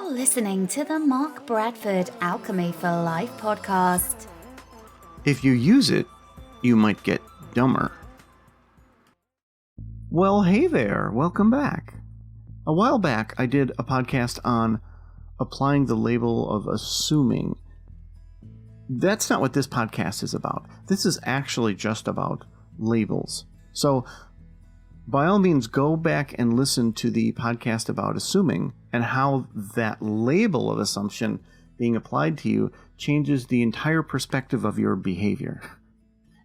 You're listening to the Mark Bradford Alchemy for Life podcast. If you use it, you might get dumber. Well, hey there. Welcome back. A while back, I did a podcast on applying the label of assuming. That's not what this podcast is about. This is actually just about labels. So, by all means, go back and listen to the podcast about assuming and how that label of assumption being applied to you changes the entire perspective of your behavior,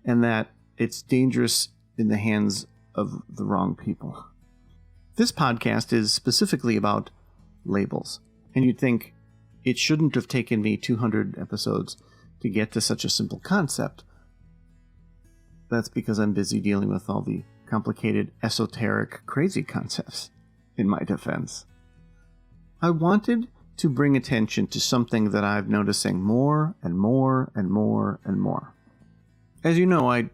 and that it's dangerous in the hands of the wrong people. This podcast is specifically about labels, and you'd think it shouldn't have taken me 200 episodes to get to such a simple concept. That's because I'm busy dealing with all the complicated, esoteric, crazy concepts, in my defense. I wanted to bring attention to something that I'm noticing more and more and more and more. As you know, I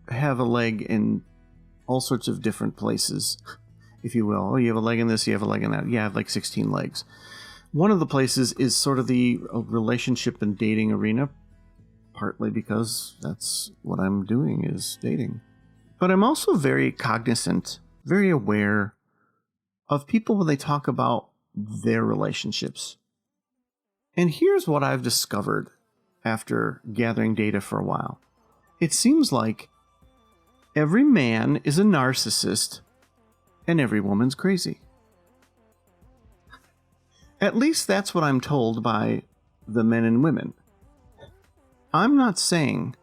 have a leg in all sorts of different places, if you will. Oh, you have a leg in this, you have a leg in that. Yeah, I have like 16 legs. One of the places is sort of the relationship and dating arena, partly because that's what I'm doing, is dating. But I'm also very cognizant, very aware of people when they talk about their relationships. And here's what I've discovered after gathering data for a while. It seems like every man is a narcissist and every woman's crazy. At least that's what I'm told by the men and women. I'm not saying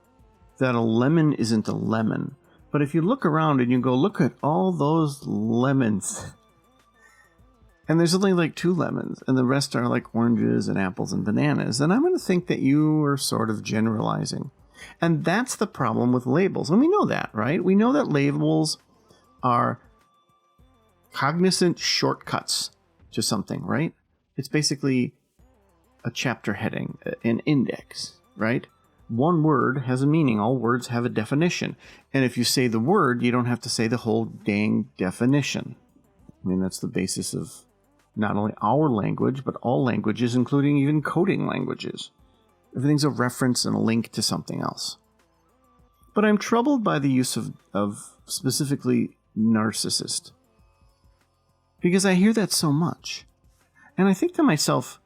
that a lemon isn't a lemon. But if you look around and you go, look at all those lemons, and there's only like 2 lemons, and the rest are like oranges and apples and bananas, then I'm going to think that you are sort of generalizing. And that's the problem with labels. And we know that, right? We know that labels are cognizant shortcuts to something, right? It's basically a chapter heading, an index, right? One word has a meaning. All words have a definition. And if you say the word, you don't have to say the whole dang definition. I mean, that's the basis of not only our language, but all languages, including even coding languages. Everything's a reference and a link to something else. But I'm troubled by the use of specifically narcissist, because I hear that so much. And I think to myself,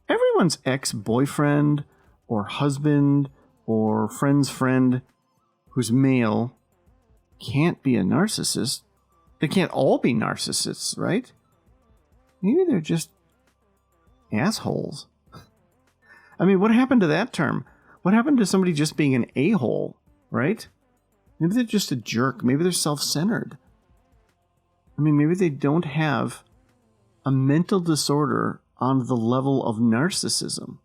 everyone's ex-boyfriend or husband or friend's friend who's male can't be a narcissist. They can't all be narcissists, right? Maybe they're just assholes. I mean, what happened to that term? What happened to somebody just being an a-hole, right? Maybe they're just a jerk. Maybe they're self-centered. I mean, maybe they don't have a mental disorder on the level of narcissism.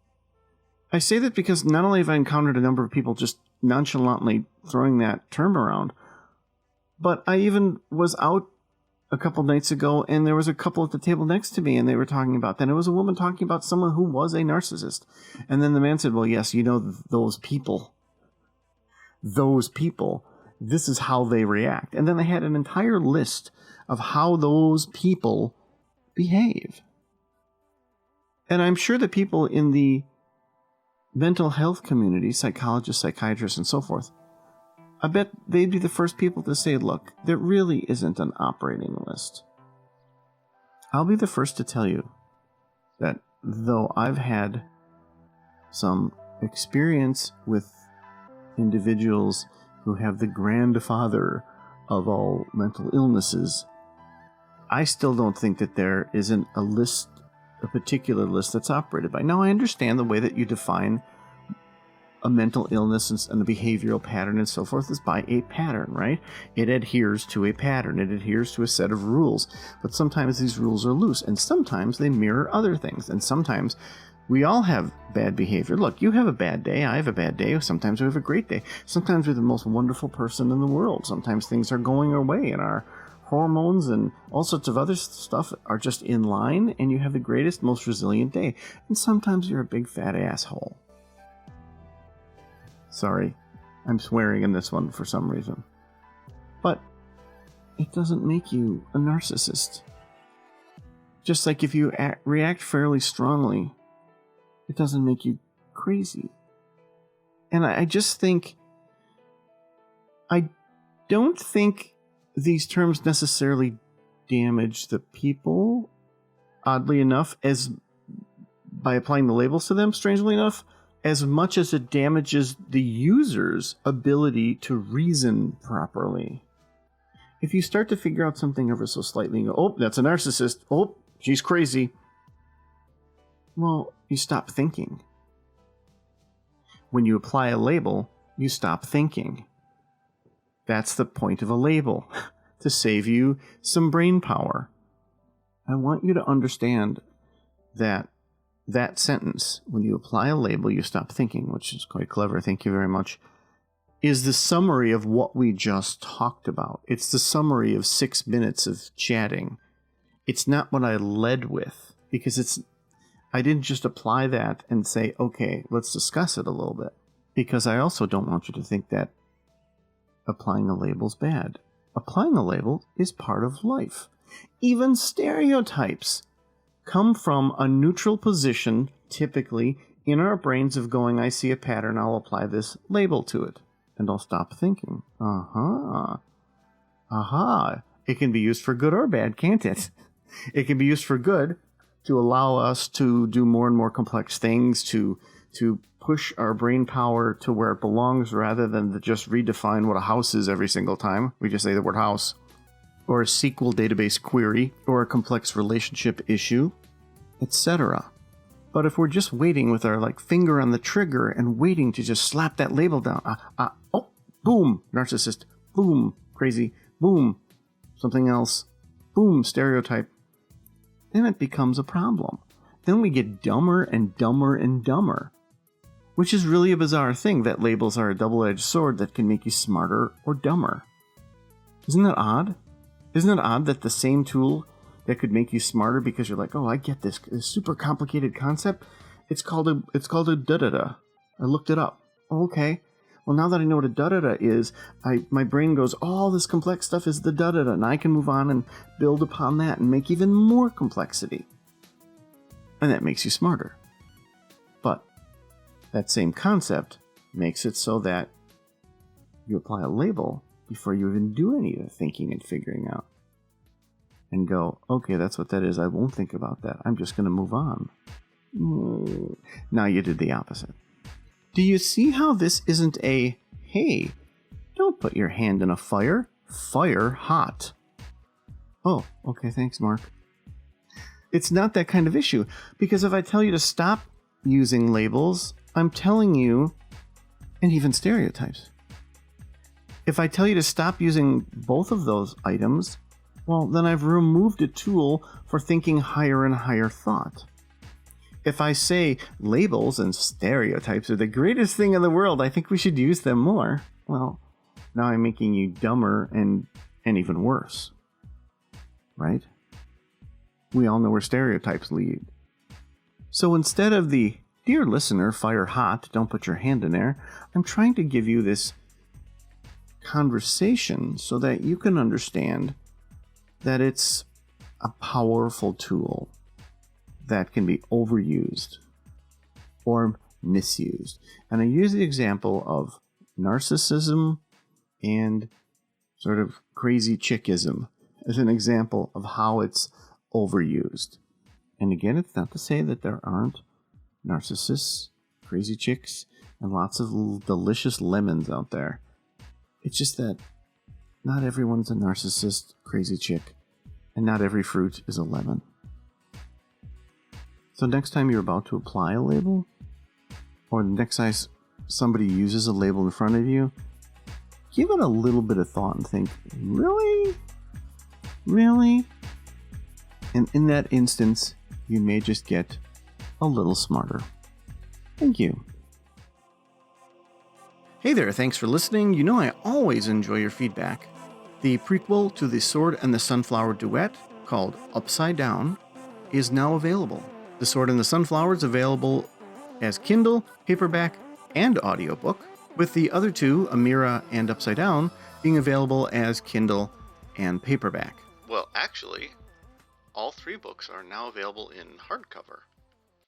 I say that because not only have I encountered a number of people just nonchalantly throwing that term around, but I even was out a couple nights ago and there was a couple at the table next to me and they were talking about that. And it was a woman talking about someone who was a narcissist. And then the man said, well, yes, you know, those people, this is how they react. And then they had an entire list of how those people behave. And I'm sure that people in the mental health community, psychologists, psychiatrists, and so forth, I bet they'd be the first people to say, look, there really isn't an operating list. I'll be the first to tell you that though I've had some experience with individuals who have the grandfather of all mental illnesses, I still don't think that there isn't a list, a particular list that's operated by. Now, I understand the way that you define a mental illness and a behavioral pattern and so forth is by a pattern, right? It adheres to a pattern. It adheres to a set of rules. But sometimes these rules are loose, and sometimes they mirror other things. And sometimes we all have bad behavior. Look, you have a bad day. I have a bad day. Sometimes we have a great day. Sometimes we're the most wonderful person in the world. Sometimes things are going our way and our hormones and all sorts of other stuff are just in line, and you have the greatest, most resilient day. And sometimes you're a big fat asshole. Sorry, I'm swearing in this one for some reason. But it doesn't make you a narcissist. Just like if you react fairly strongly, it doesn't make you crazy. And I just think, I don't think these terms necessarily damage the people, oddly enough, as by applying the labels to them, strangely enough, as much as it damages the user's ability to reason properly. If you start to figure out something ever so slightly and go, oh, that's a narcissist, oh, she's crazy, well, you stop thinking. When you apply a label, you stop thinking. That's the point of a label, to save you some brain power. I want you to understand that sentence, when you apply a label, you stop thinking, which is quite clever, thank you very much, is the summary of what we just talked about. It's the summary of 6 minutes of chatting. It's not what I led with, because I didn't just apply that and say, okay, let's discuss it a little bit. Because I also don't want you to think that applying a label's bad. Applying a label is part of life. Even stereotypes come from a neutral position, typically, in our brains of going, I see a pattern, I'll apply this label to it. And I'll stop thinking. Aha. It can be used for good or bad, can't it? It can be used for good to allow us to do more and more complex things, to push our brain power to where it belongs rather than to just redefine what a house is every single time we just say the word house. Or a SQL database query, or a complex relationship issue, etc. But if we're just waiting with our finger on the trigger and waiting to just slap that label down, oh, boom, narcissist, boom, crazy, boom, something else, boom, stereotype, then it becomes a problem. Then we get dumber and dumber and dumber, which is really a bizarre thing that labels are a double-edged sword that can make you smarter or dumber. Isn't that odd? Isn't it odd that the same tool that could make you smarter because you're like, oh, I get this super complicated concept, it's called a da-da-da. I looked it up. Oh, okay. Well, now that I know what a da-da-da is, my brain goes, all this complex stuff is the da-da-da, and I can move on and build upon that and make even more complexity. And that makes you smarter. But that same concept makes it so that you apply a label before you even do any of the thinking and figuring out. And go, okay, that's what that is. I won't think about that. I'm just going to move on. Now you did the opposite. Do you see how this isn't a, hey, don't put your hand in a fire. Fire hot. Oh, okay, thanks, Mark. It's not that kind of issue. Because if I tell you to stop using labels, I'm telling you, and even stereotypes. If I tell you to stop using both of those items, well, then I've removed a tool for thinking higher and higher thought. If I say labels and stereotypes are the greatest thing in the world, I think we should use them more, well, now I'm making you dumber and even worse. Right? We all know where stereotypes lead. So instead of the, dear listener, fire hot, don't put your hand in there, I'm trying to give you this conversation so that you can understand that it's a powerful tool that can be overused or misused. And I use the example of narcissism and sort of crazy chickism as an example of how it's overused. And again, it's not to say that there aren't narcissists, crazy chicks, and lots of delicious lemons out there. It's just that not everyone's a narcissist, crazy chick, and not every fruit is a lemon. So next time you're about to apply a label, or the next time somebody uses a label in front of you, give it a little bit of thought and think, really? Really? And in that instance, you may just get a little smarter. Thank you. Hey there, thanks for listening. You know I always enjoy your feedback. The prequel to The Sword and the Sunflower duet, called Upside Down, is now available. The Sword and the Sunflower is available as Kindle, paperback, and audiobook, with the other two, Amira and Upside Down, being available as Kindle and paperback. Well, actually, all 3 books are now available in hardcover.